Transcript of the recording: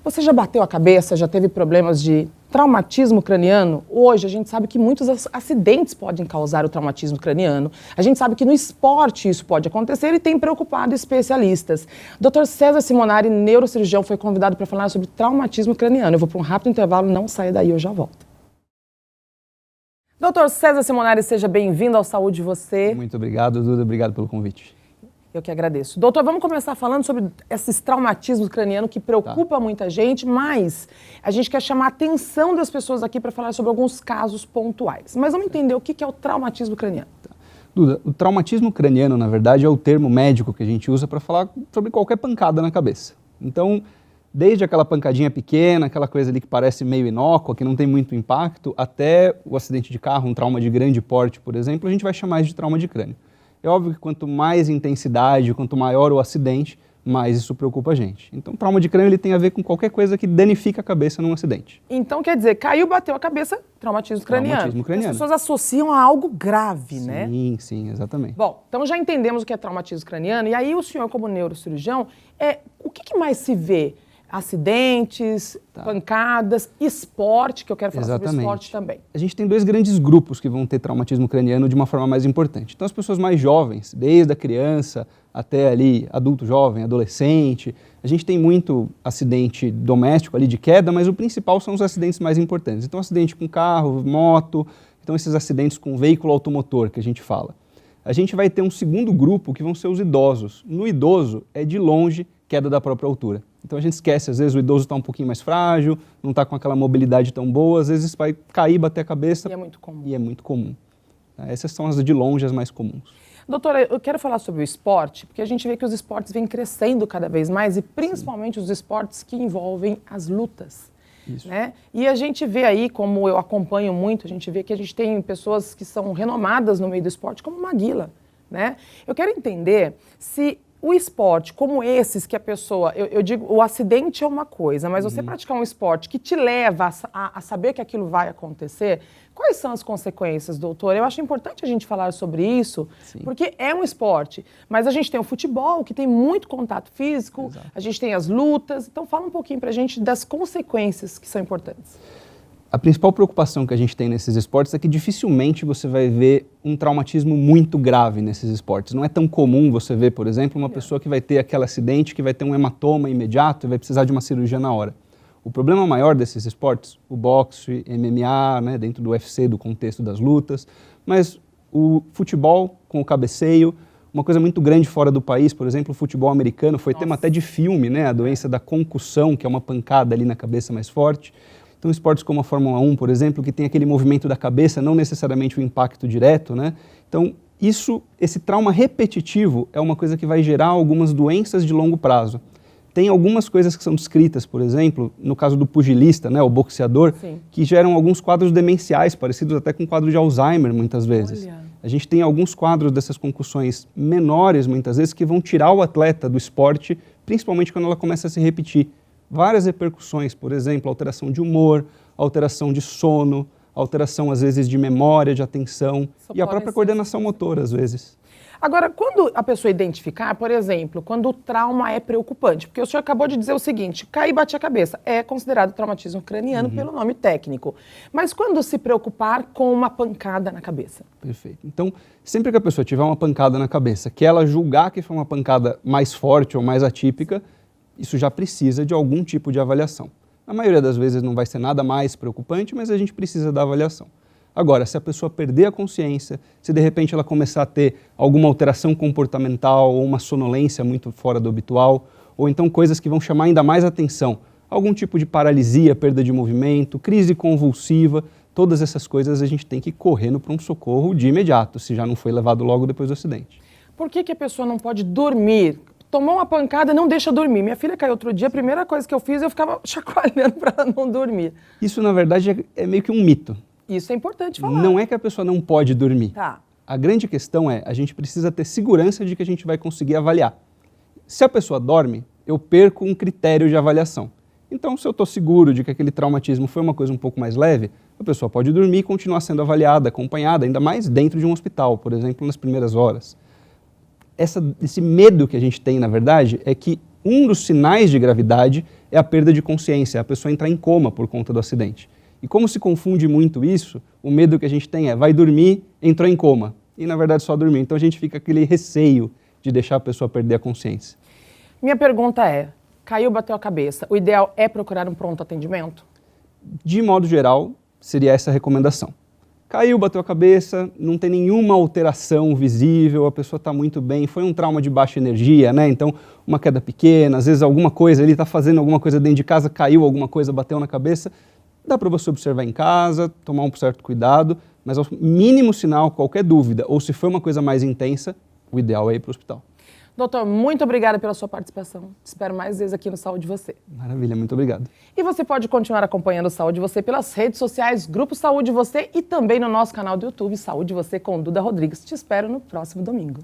Você já bateu a cabeça, já teve problemas de traumatismo craniano? Hoje a gente sabe que muitos acidentes podem causar o traumatismo craniano. A gente sabe que no esporte isso pode acontecer e tem preocupado especialistas. Dr. César Simonari, neurocirurgião, foi convidado para falar sobre traumatismo craniano. Eu vou para um rápido intervalo, não saia daí, eu já volto. Dr. César Simonari, seja bem-vindo ao Saúde Você. Muito obrigado, Duda. Obrigado pelo convite. Eu que agradeço. Doutor, vamos começar falando sobre esses traumatismos cranianos que preocupam muita gente, mas a gente quer chamar a atenção das pessoas aqui para falar sobre alguns casos pontuais. Mas vamos entender o que é o traumatismo craniano. Duda, o traumatismo craniano, na verdade, é o termo médico que a gente usa para falar sobre qualquer pancada na cabeça. Então, desde aquela pancadinha pequena, aquela coisa ali que parece meio inócua, que não tem muito impacto, até o acidente de carro, um trauma de grande porte, por exemplo, a gente vai chamar isso de trauma de crânio. É óbvio que quanto mais intensidade, quanto maior o acidente, mais isso preocupa a gente. Então, o trauma de crânio ele tem a ver com qualquer coisa que danifica a cabeça num acidente. Então, quer dizer, caiu, bateu a cabeça, traumatismo craniano. Traumatismo craniano. As pessoas associam a algo grave, né? Sim, sim, exatamente. Bom, então já entendemos o que é traumatismo craniano. E aí o senhor, como neurocirurgião, o que mais se vê? Acidentes, pancadas, esporte, que eu quero falar sobre esporte também. A gente tem dois grandes grupos que vão ter traumatismo craniano de uma forma mais importante. Então, as pessoas mais jovens, desde a criança até ali adulto jovem, adolescente, a gente tem muito acidente doméstico ali de queda, mas o principal são os acidentes mais importantes. Então, acidente com carro, moto, então esses acidentes com veículo automotor que a gente fala. A gente vai ter um segundo grupo que vão ser os idosos. No idoso, é de longe queda da própria altura. Então a gente esquece, às vezes o idoso está um pouquinho mais frágil, não está com aquela mobilidade tão boa, às vezes vai cair, bater a cabeça. E é muito comum. E é muito comum. Essas são as de longe as mais comuns. Doutora, eu quero falar sobre o esporte, porque a gente vê que os esportes vêm crescendo cada vez mais e principalmente os esportes que envolvem as lutas. Isso. Né? E a gente vê aí, como eu acompanho muito, a gente vê que a gente tem pessoas que são renomadas no meio do esporte, como Maguila, né? Eu quero entender se o esporte, como esses que a pessoa, eu digo, o acidente é uma coisa, mas você praticar um esporte que te leva a saber que aquilo vai acontecer, quais são as consequências, doutor? Eu acho importante a gente falar sobre isso, porque é um esporte, mas a gente tem o futebol, que tem muito contato físico, a gente tem as lutas, então fala um pouquinho pra gente das consequências que são importantes. A principal preocupação que a gente tem nesses esportes é que dificilmente você vai ver um traumatismo muito grave nesses esportes. Não é tão comum você ver, por exemplo, uma pessoa que vai ter aquele acidente, que vai ter um hematoma imediato e vai precisar de uma cirurgia na hora. O problema maior desses esportes, o boxe, MMA, né, dentro do UFC, do contexto das lutas, mas o futebol com o cabeceio, uma coisa muito grande fora do país, por exemplo, o futebol americano, foi tema até de filme, né, a doença da concussão, que é uma pancada ali na cabeça mais forte. Então, esportes como a Fórmula 1, por exemplo, que tem aquele movimento da cabeça, não necessariamente o impacto direto, né? Então, esse trauma repetitivo é uma coisa que vai gerar algumas doenças de longo prazo. Tem algumas coisas que são descritas, por exemplo, no caso do pugilista, né, o boxeador, que geram alguns quadros demenciais, parecidos até com quadro de Alzheimer, muitas vezes. Olha. A gente tem alguns quadros dessas concussões menores, muitas vezes, que vão tirar o atleta do esporte, principalmente quando ela começa a se repetir. Várias repercussões, por exemplo, alteração de humor, alteração de sono, alteração, às vezes, de memória, de atenção e a própria coordenação motora, às vezes. Agora, quando a pessoa identificar, por exemplo, quando o trauma é preocupante, porque o senhor acabou de dizer o seguinte, cair e bate a cabeça, é considerado traumatismo craniano pelo nome técnico. Mas quando se preocupar com uma pancada na cabeça? Perfeito. Então, sempre que a pessoa tiver uma pancada na cabeça, que ela julgar que foi uma pancada mais forte ou mais atípica, isso já precisa de algum tipo de avaliação. Na maioria das vezes não vai ser nada mais preocupante, mas a gente precisa da avaliação. Agora, se a pessoa perder a consciência, se de repente ela começar a ter alguma alteração comportamental ou uma sonolência muito fora do habitual, ou então coisas que vão chamar ainda mais atenção, algum tipo de paralisia, perda de movimento, crise convulsiva, todas essas coisas a gente tem que correr no pronto-socorro de imediato, se já não foi levado logo depois do acidente. Por que a pessoa não pode dormir? Tomou uma pancada, não deixa dormir. Minha filha caiu outro dia, a primeira coisa que eu fiz, eu ficava chacoalhando para ela não dormir. Isso, na verdade, é meio que um mito. Isso é importante falar. Não é que a pessoa não pode dormir. Tá. A grande questão é, a gente precisa ter segurança de que a gente vai conseguir avaliar. Se a pessoa dorme, eu perco um critério de avaliação. Então, se eu estou seguro de que aquele traumatismo foi uma coisa um pouco mais leve, a pessoa pode dormir e continuar sendo avaliada, acompanhada, ainda mais dentro de um hospital, por exemplo, nas primeiras horas. Esse medo que a gente tem, na verdade, é que um dos sinais de gravidade é a perda de consciência, a pessoa entrar em coma por conta do acidente. E como se confunde muito isso, o medo que a gente tem é, vai dormir, entrou em coma. E na verdade só dormiu. Então a gente fica com aquele receio de deixar a pessoa perder a consciência. Minha pergunta é, caiu, bateu a cabeça, o ideal é procurar um pronto atendimento? De modo geral, seria essa a recomendação. Caiu, bateu a cabeça, não tem nenhuma alteração visível, a pessoa está muito bem, foi um trauma de baixa energia, né? Então, uma queda pequena, às vezes alguma coisa, ele está fazendo alguma coisa dentro de casa, caiu alguma coisa, bateu na cabeça, dá para você observar em casa, tomar um certo cuidado, mas ao mínimo sinal, qualquer dúvida, ou se for uma coisa mais intensa, o ideal é ir para o hospital. Doutor, muito obrigada pela sua participação. Te espero mais vezes aqui no Saúde Você. Maravilha, muito obrigado. E você pode continuar acompanhando o Saúde Você pelas redes sociais, Grupo Saúde Você e também no nosso canal do YouTube Saúde Você com Duda Rodrigues. Te espero no próximo domingo.